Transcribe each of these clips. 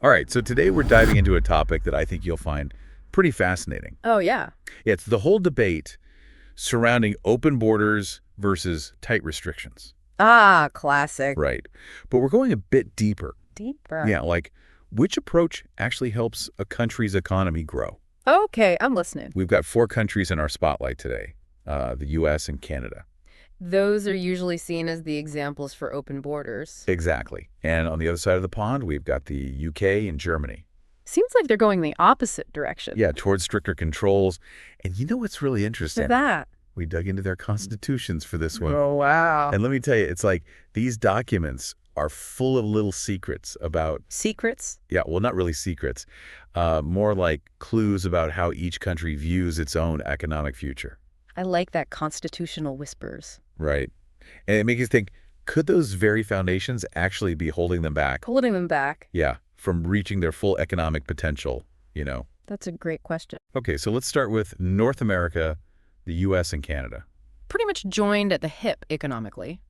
All right, so today we're diving into a topic that I think you'll find pretty fascinating. Oh, yeah. It's the whole debate surrounding open borders versus tight restrictions. Ah, classic. Right. But we're going a bit deeper. Deeper. Yeah, like which approach actually helps a country's economy grow? Okay, I'm listening. We've got four countries in our spotlight today, the U.S. and Canada. Those are usually seen as the examples for open borders. Exactly. And on the other side of the pond, we've got the U.K. and Germany. Seems like they're going the opposite direction. Yeah, towards stricter controls. And you know what's really interesting? What's that? We dug into their constitutions for this one. Oh, wow. And let me tell you, it's like these documents are full of little secrets about, Secrets? yeah, well, not really secrets, more like clues about how each country views its own economic future. I like that constitutional whispers. Right. And it makes you think, could those very foundations actually be holding them back? Holding them back. Yeah, from reaching their full economic potential. That's a great question. Okay, so let's start with North America, the U.S. and Canada. Pretty much joined at the hip economically.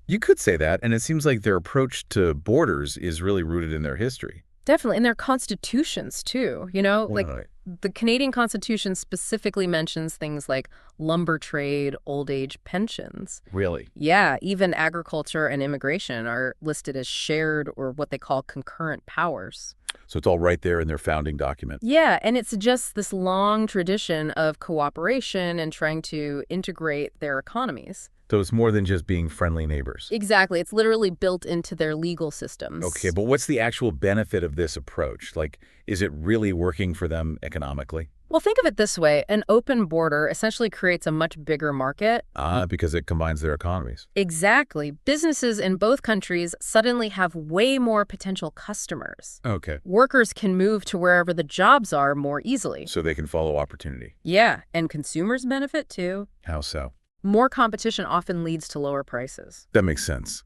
You could say that, and it seems like their approach to borders is really rooted in their history. Definitely. And their constitutions, too. Right. The Canadian Constitution specifically mentions things like lumber trade, old age pensions. Really? Yeah, even agriculture and immigration are listed as shared or what they call concurrent powers. So it's all right there in their founding document. Yeah, and it suggests this long tradition of cooperation and trying to integrate their economies. So it's more than just being friendly neighbors. Exactly. It's literally built into their legal systems. Okay, but what's the actual benefit of this approach? Like, is it really working for them economically? Well, think of it this way. An open border essentially creates a much bigger market. Because it combines their economies. Exactly. Businesses in both countries suddenly have way more potential customers. Okay. Workers can move to wherever the jobs are more easily. So they can follow opportunity. Yeah, and consumers benefit too. How so? More competition often leads to lower prices. That makes sense.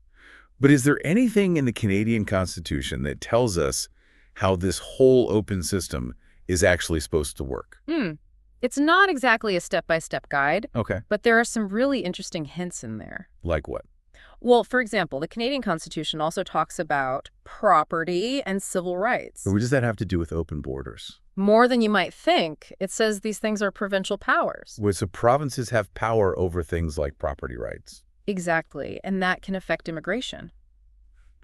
But is there anything in the Canadian Constitution that tells us how this whole open system is actually supposed to work? It's not exactly a step-by-step guide, Okay. but there are some really interesting hints in there. Like what? Well, for example, the Canadian Constitution also talks about property and civil rights. Or what does that have to do with open borders? More than you might think. It says these things are provincial powers. So provinces have power over things like property rights. Exactly, and that can affect immigration.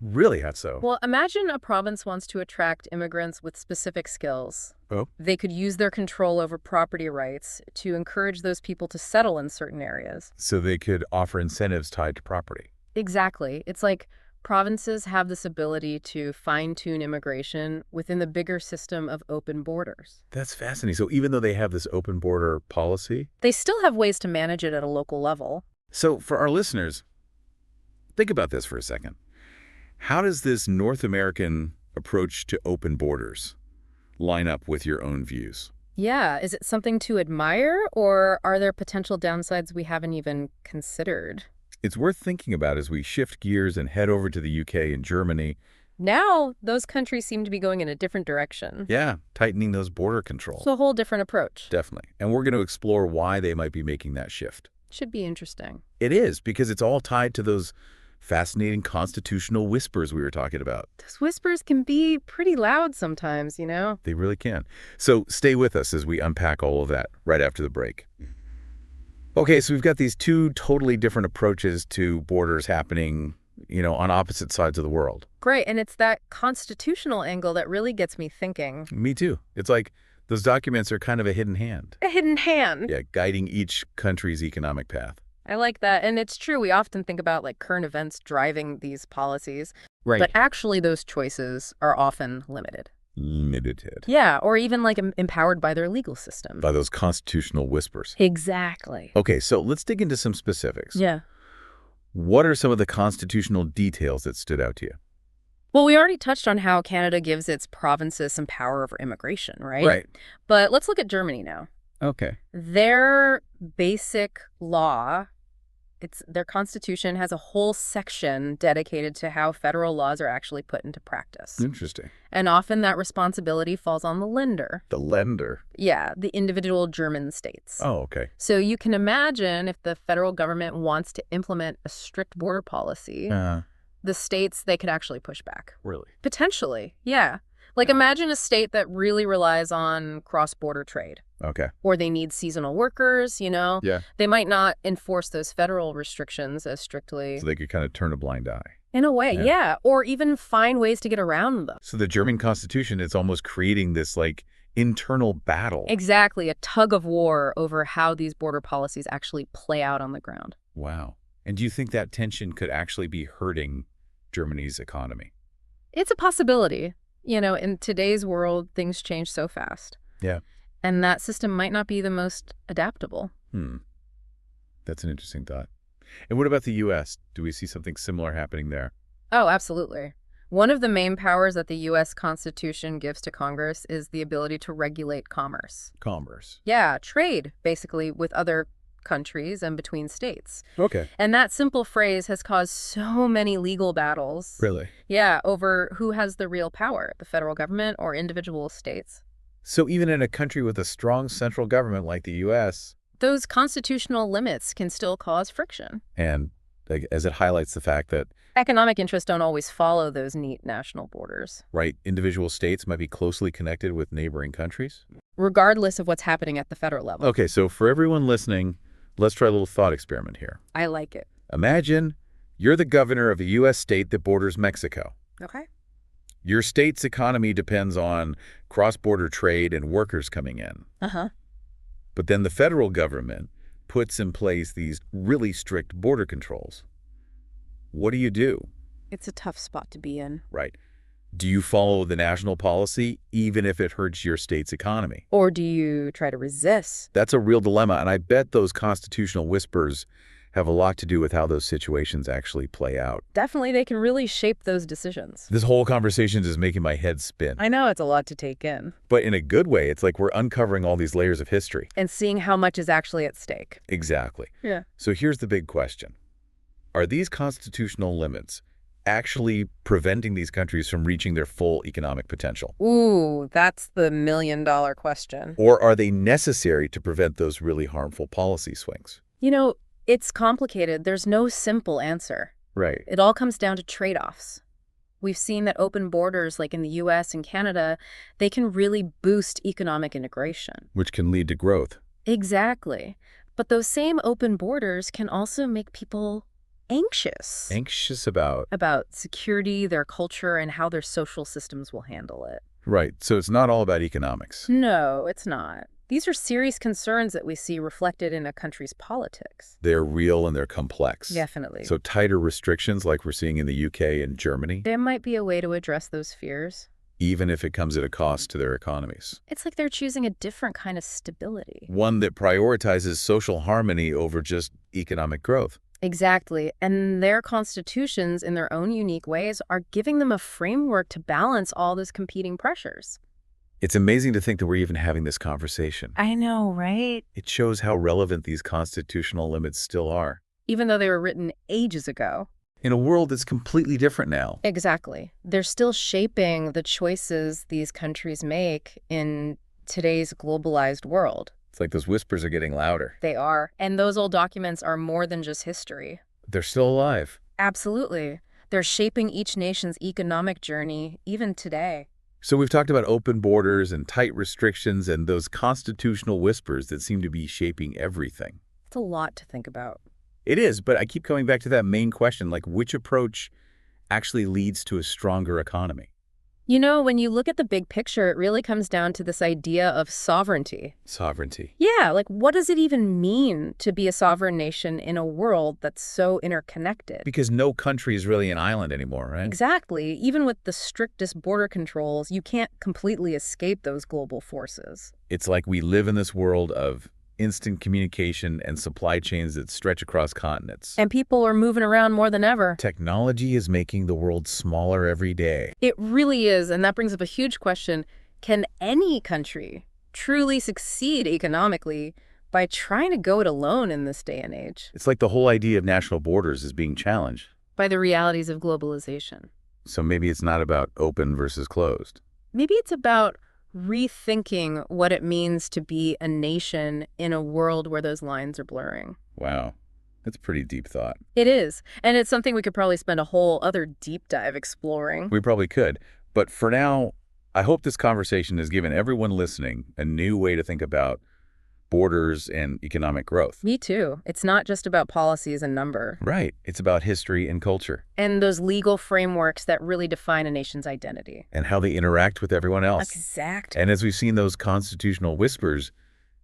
Really? How so? Well, imagine a province wants to attract immigrants with specific skills. Oh? They could use their control over property rights to encourage those people to settle in certain areas. So they could offer incentives tied to property. Exactly. It's like provinces have this ability to fine-tune immigration within the bigger system of open borders. That's fascinating. So even though they have this open border policy? They still have ways to manage it at a local level. So for our listeners, think about this for a second. How does this North American approach to open borders line up with your own views? Yeah, is it something to admire, or are there potential downsides we haven't even considered? It's worth thinking about as we shift gears and head over to the UK and Germany. Now, those countries seem to be going in a different direction. Yeah, tightening those border controls. It's a whole different approach. Definitely. And we're going to explore why they might be making that shift. Should be interesting. It is, because it's all tied to those fascinating constitutional whispers we were talking about. Those whispers can be pretty loud sometimes, you know? They really can. So stay with us as we unpack all of that right after the break. Okay, so we've got these two totally different approaches to borders happening, on opposite sides of the world. Great, and it's that constitutional angle that really gets me thinking. Me too. It's like those documents are kind of a hidden hand. A hidden hand. Yeah, guiding each country's economic path. I like that. And it's true. We often think about current events driving these policies. Right. But actually those choices are often limited. Limited. Yeah, or even empowered by their legal system. By those constitutional whispers. Exactly. Okay, so let's dig into some specifics. Yeah. What are some of the constitutional details that stood out to you? Well, we already touched on how Canada gives its provinces some power over immigration, right? Right. But let's look at Germany now. Okay. Their basic law, their constitution has a whole section dedicated to how federal laws are actually put into practice. Interesting. And often that responsibility falls on the lender. The lender. Yeah, the individual German states. Oh, okay. So you can imagine if the federal government wants to implement a strict border policy, the states, they could actually push back. Really? Potentially, yeah. Like, imagine a state that really relies on cross-border trade. Okay. Or they need seasonal workers, Yeah. They might not enforce those federal restrictions as strictly. So they could kind of turn a blind eye. In a way, Yeah. yeah. Or even find ways to get around them. So the German Constitution is almost creating this, like, internal battle. Exactly, a tug of war over how these border policies actually play out on the ground. Wow. And do you think that tension could actually be hurting Germany's economy? It's a possibility. In today's world, things change so fast. Yeah. And that system might not be the most adaptable. That's an interesting thought. And what about the U.S.? Do we see something similar happening there? Oh, absolutely. One of the main powers that the U.S. Constitution gives to Congress is the ability to regulate commerce. Commerce. Yeah, trade, basically, with other countries and between states. Okay. And that simple phrase has caused so many legal battles. Really? Yeah, over who has the real power, the federal government or individual states. So even in a country with a strong central government like the U.S., Those constitutional limits can still cause friction. and as it highlights the fact that, Economic interests don't always follow those neat national borders, right, individual states might be closely connected with neighboring countries? regardless of what's happening at the federal level. Okay, so for everyone listening, let's try a little thought experiment here. I like it. Imagine you're the governor of a U.S. state that borders Mexico. Okay. Your state's economy depends on cross-border trade and workers coming in. Uh-huh. But then the federal government puts in place these really strict border controls. What do you do? It's a tough spot to be in. Right. Do you follow the national policy even if it hurts your state's economy? Or do you try to resist? That's a real dilemma, and I bet those constitutional whispers have a lot to do with how those situations actually play out. Definitely, they can really shape those decisions. This whole conversation is making my head spin. I know it's a lot to take in. But in a good way, it's like we're uncovering all these layers of history. And seeing how much is actually at stake. Exactly. Yeah. So here's the big question. Are these constitutional limits actually preventing these countries from reaching their full economic potential? Ooh, that's the million-dollar question. Or are they necessary to prevent those really harmful policy swings? It's complicated. There's no simple answer. Right. It all comes down to trade-offs. We've seen that open borders, like in the U.S. and Canada, they can really boost economic integration. Which can lead to growth. Exactly. But those same open borders can also make people anxious. Anxious about. About security, their culture, and how their social systems will handle it. Right. So it's not all about economics. No, it's not. These are serious concerns that we see reflected in a country's politics. They're real and they're complex. Definitely. So tighter restrictions like we're seeing in the UK and Germany, there might be a way to address those fears. even if it comes at a cost to their economies. It's like they're choosing a different kind of stability. One that prioritizes social harmony over just economic growth. Exactly. And their constitutions, in their own unique ways, are giving them a framework to balance all those competing pressures. It's amazing to think that we're even having this conversation. I know, right? It shows how relevant these constitutional limits still are. Even though they were written ages ago. In a world that's completely different now. Exactly. They're still shaping the choices these countries make in today's globalized world. It's like those whispers are getting louder. They are. And those old documents are more than just history. They're still alive. Absolutely. They're shaping each nation's economic journey, even today. So we've talked about open borders and tight restrictions and those constitutional whispers that seem to be shaping everything. It's a lot to think about. It is, but I keep coming back to that main question, like which approach actually leads to a stronger economy? When you look at the big picture, it really comes down to this idea of sovereignty. Sovereignty. Yeah, like what does it even mean to be a sovereign nation in a world that's so interconnected? Because no country is really an island anymore, right? Exactly. Even with the strictest border controls, you can't completely escape those global forces. It's like we live in this world of instant communication and supply chains that stretch across continents. And people are moving around more than ever. Technology is making the world smaller every day. It really is, and that brings up a huge question. Can any country truly succeed economically by trying to go it alone in this day and age? It's like the whole idea of national borders is being challenged. By the realities of globalization. So maybe it's not about open versus closed. Maybe it's about rethinking what it means to be a nation in a world where those lines are blurring. Wow. It's a pretty deep thought. It is. And it's something we could probably spend a whole other deep dive exploring. We probably could. But for now, I hope this conversation has given everyone listening a new way to think about borders and economic growth. Me too. It's not just about policies and number. Right. It's about history and culture And those legal frameworks that really define a nation's identity. and how they interact with everyone else. Exactly. And as we've seen those constitutional whispers,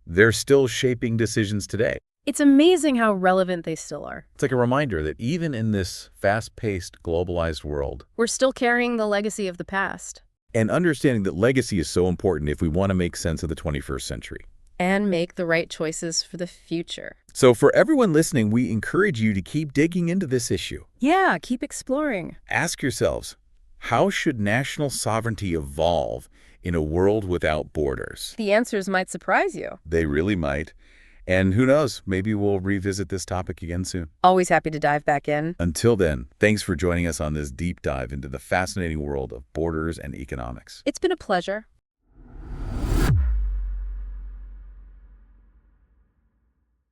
they're still shaping decisions today. It's amazing how relevant they still are. It's like a reminder that even in this fast-paced, globalized world, We're still carrying the legacy of the past. and understanding that legacy is so important if we want to make sense of the 21st century. And make the right choices for the future. So for everyone listening, we encourage you to keep digging into this issue. Yeah, keep exploring. Ask yourselves, how should national sovereignty evolve in a world without borders? The answers might surprise you. They really might. And who knows, maybe we'll revisit this topic again soon. Always happy to dive back in. Until then, thanks for joining us on this deep dive into the fascinating world of borders and economics. It's been a pleasure.